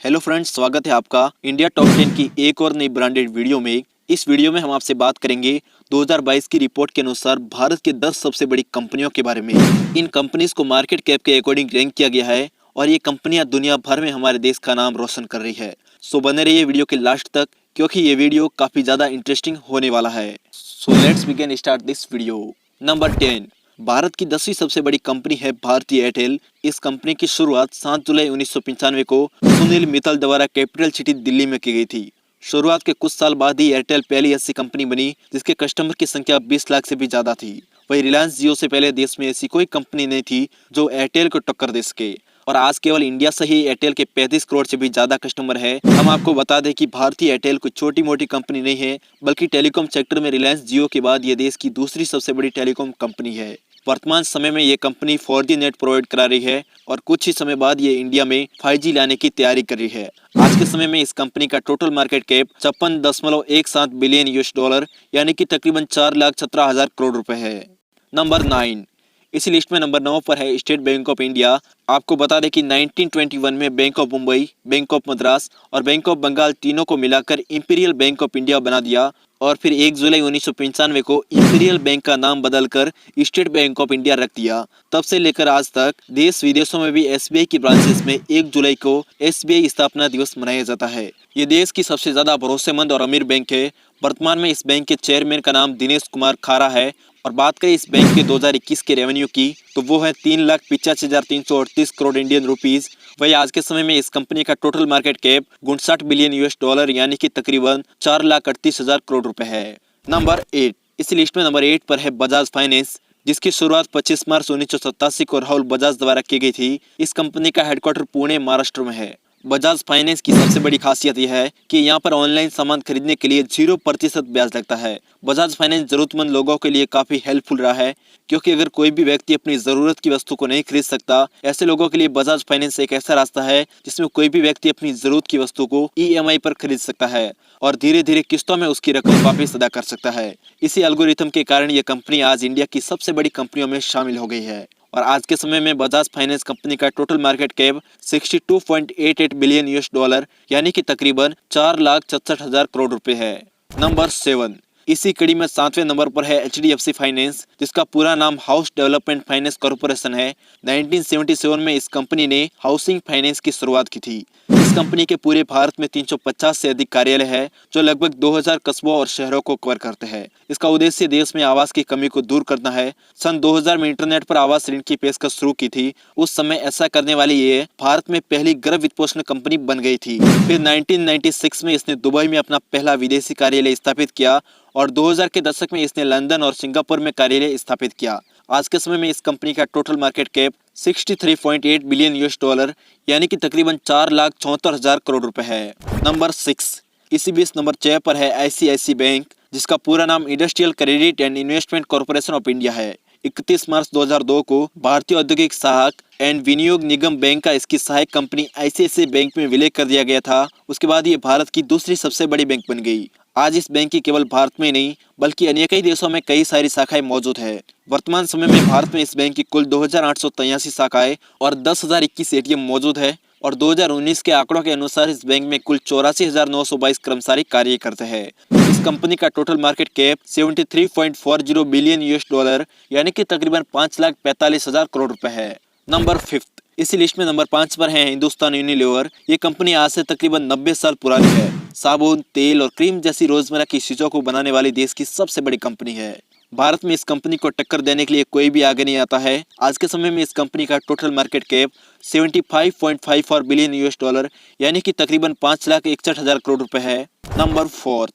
Hello friends, स्वागत है आपका इंडिया टॉप 10 की एक और नई ब्रांडेड वीडियो में। इस वीडियो में हम आपसे बात करेंगे 2022 की रिपोर्ट के अनुसार भारत के 10 सबसे बड़ी कंपनियों के बारे में। इन कंपनीज को मार्केट कैप के अकॉर्डिंग रैंक किया गया है और ये कंपनियां दुनिया भर में हमारे देश का नाम रोशन कर रही है। सो बने रहिए वीडियो के लास्ट तक, क्योंकि ये वीडियो काफी ज्यादा इंटरेस्टिंग होने वाला है। So let's begin start this video. Number 10, Bharat की 10वीं सबसे बड़ी कंपनी है भारती एयरटेल। इस कंपनी की शुरुआत 7 जुलाई 1995 को सुनील मित्तल द्वारा कैपिटल सिटी दिल्ली में की गई थी। शुरुआत के कुछ साल बाद ही एयरटेल पहली ऐसी कंपनी बनी जिसके कस्टमर की संख्या 20 लाख से भी ज्यादा थी। वही रिलायंस जियो से पहले देश में ऐसी कोई कंपनी नहीं थी जो एयरटेल को टक्कर दे सके। और आज केवल इंडिया से ही एयरटेल के 35 करोड़ से भी ज्यादा कस्टमर है। हम आपको बता दें कि भारतीय एयरटेल कोई छोटी मोटी कंपनी नहीं है, बल्कि टेलीकॉम सेक्टर में रिलायंस जियो के बाद ये देश की दूसरी सबसे बड़ी टेलीकॉम कंपनी है। वर्तमान समय में ये कंपनी 4G नेट प्रोवाइड करा रही है और कुछ ही समय बाद ये इंडिया में 5G लाने की तैयारी कर रही है। आज के समय में इस कंपनी का टोटल मार्केट कैप 56.17 बिलियन $, यानी कि तकरीबन 4,17,000 करोड़ रुपए है। नंबर 9, इसी लिस्ट में नंबर 9 पर है स्टेट बैंक ऑफ इंडिया। आपको बता दें कि 1921 में bank of Mumbai, bank of Madras और बैंक ऑफ बंगाल तीनों को मिलाकर इंपीरियल बैंक ऑफ इंडिया बना दिया और फिर 1 जुलाई 1995 को इंपीरियल बैंक का नाम बदलकर स्टेट बैंक ऑफ इंडिया रख दिया। तब से लेकर आज तक देश विदेशों में भी SBI की ब्रांचेस में 1 जुलाई को SBI स्थापना दिवस मनाया जाता है। ये देश की सबसे ज्यादा भरोसेमंद और अमीर बैंक है। वर्तमान में इस बैंक के चेयरमैन का नाम दिनेश कुमार खारा है। और बात करें इस बैंक के 2021 के रेवेन्यू की, तो वो है 3,85,338 करोड़ इंडियन रुपीज। वही आज के समय में इस कंपनी का टोटल मार्केट कैप 59 बिलियन $, यानी कि तकरीबन 4,38,000 करोड़ रुपए है। नंबर 8, इस लिस्ट में नंबर 8 पर है बजाज फाइनेंस, जिसकी शुरुआत 25 मार्च 1987 को राहुल बजाज द्वारा की गई थी। इस कंपनी का हेडक्वार्टर पुणे, महाराष्ट्र में है। बजाज फाइनेंस की सबसे बड़ी खासियत यह है कि यहाँ पर ऑनलाइन सामान खरीदने के लिए 0% ब्याज लगता है। बजाज फाइनेंस जरूरतमंद लोगों के लिए काफी हेल्पफुल रहा है, क्योंकि अगर कोई भी व्यक्ति अपनी जरूरत की वस्तु को नहीं खरीद सकता, ऐसे लोगों के लिए बजाज फाइनेंस एक ऐसा रास्ता है जिसमें कोई भी व्यक्ति अपनी जरूरत की वस्तु को EMI पर खरीद सकता है और धीरे धीरे किस्तों में उसकी रकम वापस अदा कर सकता है। इसी एल्गोरिथम के कारण ये कंपनी आज इंडिया की सबसे बड़ी कंपनियों में शामिल हो गई है। और आज के समय में बजाज फाइनेंस कंपनी का टोटल मार्केट कैप 62.88 बिलियन $, यानी कि तकरीबन 4,66,000 करोड़ रुपए है। नंबर 7, इसी कड़ी में 7वें नंबर पर है HDFC फाइनेंस, जिसका पूरा नाम हाउस डेवलपमेंट फाइनेंस कॉर्पोरेशन है। 1977 में इस कंपनी ने हाउसिंग फाइनेंस की शुरुआत की थी। इस कंपनी के पूरे भारत में 350 से अधिक कार्यालय है, जो लगभग 2000 कस्बों और शहरों को कवर करते हैं। इसका उद्देश्य देश में आवास की कमी को दूर करना है। सन 2000 में इंटरनेट पर आवास ऋण की पेशकश शुरू की थी। उस समय ऐसा करने वाली ये भारत में पहली गर्भ वित्तपोषण कंपनी बन गई थी। फिर 1996 में इसने दुबई में अपना पहला विदेशी कार्यालय स्थापित किया और 2000 के दशक में इसने लंदन और सिंगापुर में कार्यालय स्थापित किया। आज के समय में इस कंपनी का टोटल मार्केट कैप 63.8 बिलियन $, यानी कि तकरीबन 4,74,000 करोड़ रुपए है। नंबर 6, इसी बीच नंबर 6 पर है ICICI बैंक, जिसका पूरा नाम industrial credit and investment corporation of India है। 31 मार्च 2002 को भारतीय औद्योगिक सहायक एंड विनियोग निगम बैंक का इसकी सहायक कंपनी ICICI बैंक में विलय कर दिया गया था। उसके बाद ये भारत की दूसरी सबसे बड़ी बैंक बन गई। आज इस बैंक की केवल भारत में नहीं बल्कि अन्य कई देशों में कई सारी शाखाएं मौजूद है। वर्तमान समय में भारत में इस बैंक की कुल 2,883 शाखाएं और 10,021 ATM मौजूद है और 2019 के आंकड़ों के अनुसार इस बैंक में कुल 84,922 कर्मचारी कार्य करते हैं। इस कंपनी का टोटल मार्केट कैप 73.40 बिलियन $, यानी कि तकरीबन 5,45,000 करोड़ रुपए है। नंबर 5, इसी लिस्ट में नंबर 5 पर है हिंदुस्तान यूनिलीवर। ये कंपनी आज से तकरीबन 90 साल पुरानी है। साबुन, तेल और क्रीम जैसी रोजमर्रा की चीजों को बनाने वाली देश की सबसे बड़ी कंपनी है। भारत में इस कंपनी को टक्कर देने के लिए कोई भी आगे नहीं आता है। आज के समय में इस कंपनी का टोटल मार्केट कैप 75.54 बिलियन $, यानी कि तकरीबन 5,61,000 करोड़ रुपए है। नंबर 4,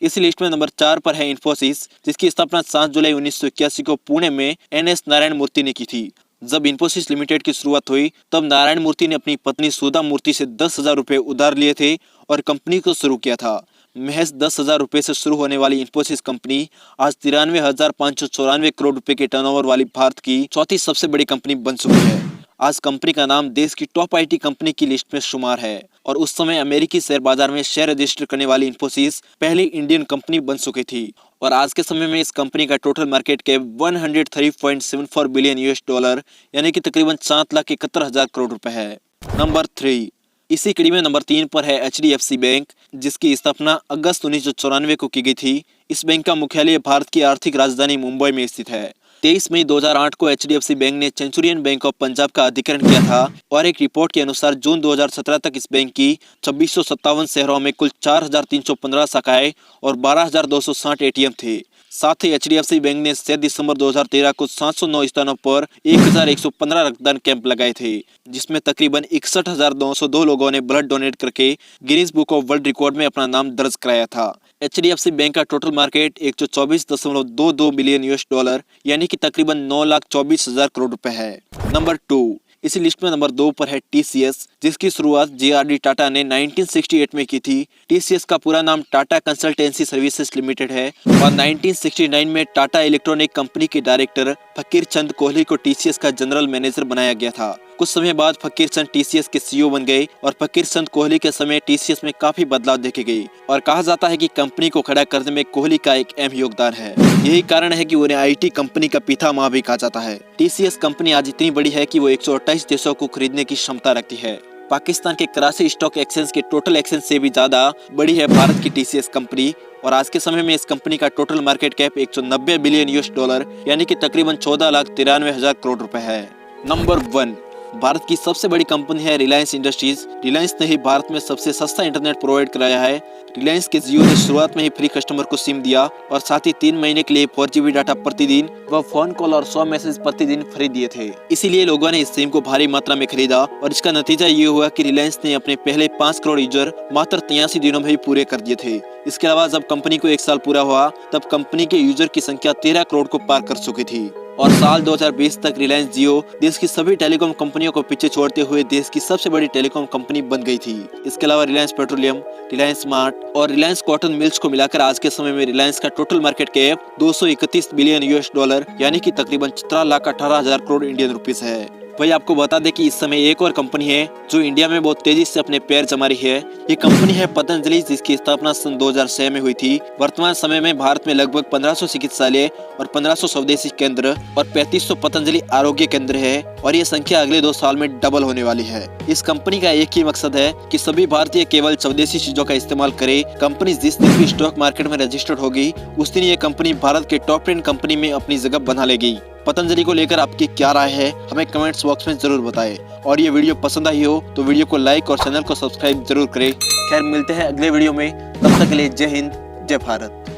इसी लिस्ट में नंबर 4 पर है इन्फोसिस, जिसकी स्थापना 7 जुलाई 1981 को पुणे में NS नारायण मूर्ति ने की थी। जब इन्फोसिस लिमिटेड की शुरुआत हुई तब नारायण मूर्ति ने अपनी पत्नी सुधा मूर्ति से 10,000 रुपए उधार लिए थे और कंपनी को शुरू किया था। महज 10,000 रुपए से शुरू होने वाली इन्फोसिस कंपनी आज 93,594 करोड़ रुपए के टर्नओवर वाली भारत की चौथी सबसे बड़ी कंपनी बन चुकी है। आज कंपनी का नाम देश की टॉप IT कंपनी की लिस्ट में शुमार है और उस समय अमेरिकी शेयर बाजार में शेयर रजिस्टर करने वाली इन्फोसिस पहली इंडियन कंपनी बन चुकी थी और आज के समय में इस कंपनी का टोटल मार्केट कैप 103.74 बिलियन $, यानी कि तकरीबन 7,71,000 करोड़ रुपए है। नंबर 3, इसी कड़ी में नंबर 3 पर है HDFC बैंक, जिसकी स्थापना अगस्त 1994 को की गई थी। इस बैंक का मुख्यालय भारत की आर्थिक राजधानी मुंबई में स्थित है। 23 मई 2008 को HDFC बैंक ने सेंचुरियन बैंक ऑफ पंजाब का अधिग्रहण किया था और एक रिपोर्ट के अनुसार जून 2017 तक इस बैंक की 2657 शहरों में कुल 4315 शाखाएं और 12260 ATM थे। साथ ही HDFC बैंक ने 7 दिसंबर 2013 को 709 स्थानों पर 1115 रक्तदान कैंप लगाए थे, जिसमें तकरीबन 61,902 लोगों ने ब्लड डोनेट करके Guinness book of world record में अपना नाम दर्ज कराया था। HDFC बैंक का टोटल मार्केट 124.22 बिलियन $, यानी कि तकरीबन 9,24,000 करोड़ रुपए है। नंबर 2, इसी लिस्ट में नंबर 2 पर है TCS, जिसकी शुरुआत JRD टाटा ने 1968 में की थी। TCS का पूरा नाम टाटा कंसल्टेंसी सर्विसेज लिमिटेड है और 1969 में टाटा इलेक्ट्रॉनिक कंपनी के डायरेक्टर फकीर चंद कोहली को TCS का जनरल मैनेजर बनाया गया था। कुछ समय बाद फकीर चंद TCS के CEO बन गए और फकीर चंद कोहली के समय TCS में काफी बदलाव देखे गए और कहा जाता है कि कंपनी को खड़ा करने में कोहली का एक अहम योगदान है। यही कारण है कि उन्हें IT कंपनी का पितामह भी कहा जाता है। TCS कंपनी आज इतनी बड़ी है कि वो 128 देशों को खरीदने की क्षमता रखती है। पाकिस्तान के कराची स्टॉक एक्सचेंज के टोटल एक्सचेंज से भी ज्यादा बड़ी है भारत की TCS कंपनी और आज के समय में इस कंपनी का टोटल मार्केट कैप 190 बिलियन $, यानी कि तकरीबन 14,93,000 करोड़ रुपए है। नंबर 1, भारत की सबसे बड़ी कंपनी है रिलायंस इंडस्ट्रीज। रिलायंस ने ही भारत में सबसे सस्ता इंटरनेट प्रोवाइड कराया है। रिलायंस के जियो ने शुरुआत में ही फ्री कस्टमर को सिम दिया और साथ ही 3 महीने के लिए 4GB डाटा प्रतिदिन व फोन कॉल और 100 मैसेज प्रतिदिन फ्री दिए थे। इसीलिए लोगों ने इस सिम को भारी मात्रा में खरीदा और इसका नतीजा ये हुआ कि रिलायंस ने अपने पहले 5 करोड़ यूजर मात्र 83 दिनों में ही पूरे कर दिए थे। इसके अलावा जब कंपनी को 1 साल पूरा हुआ तब कंपनी के यूजर की संख्या 13 करोड़ को पार कर चुकी थी और साल 2020 तक रिलायंस जियो देश की सभी टेलीकॉम कंपनियों को पीछे छोड़ते हुए देश की सबसे बड़ी टेलीकॉम कंपनी बन गई थी। इसके अलावा रिलायंस पेट्रोलियम, रिलायंस स्मार्ट और रिलायंस कॉटन मिल्स को मिलाकर आज के समय में रिलायंस का टोटल मार्केट कैप 231 बिलियन $, यानी कि तकरीबन 17,18,000 करोड़ इंडियन रुपीस है। वही आपको बता दें कि इस समय एक और कंपनी है जो इंडिया में बहुत तेजी से अपने पैर जमा रही है। ये कंपनी है पतंजलि, जिसकी स्थापना सन 2006 में हुई थी। वर्तमान समय में भारत में लगभग 1500 चिकित्सालय और 1500 स्वदेशी केंद्र और 3500 पतंजलि आरोग्य केंद्र है और ये संख्या अगले 2 साल में डबल होने वाली है। इस कंपनी का एक ही मकसद है कि सभी भारतीय केवल स्वदेशी चीजों का इस्तेमाल करे। कंपनी जिस दिन भी स्टॉक मार्केट में रजिस्टर्ड होगी उस दिन ये कंपनी भारत के टॉप 10 कंपनी में अपनी जगह बना लेगी। पतंजलि को लेकर आपकी क्या राय है हमें कमेंट्स बॉक्स में जरूर बताएं और ये वीडियो पसंद आई हो तो वीडियो को लाइक और चैनल को सब्सक्राइब जरूर करें। खैर मिलते हैं अगले वीडियो में, तब तक के लिए जय हिंद, जय भारत।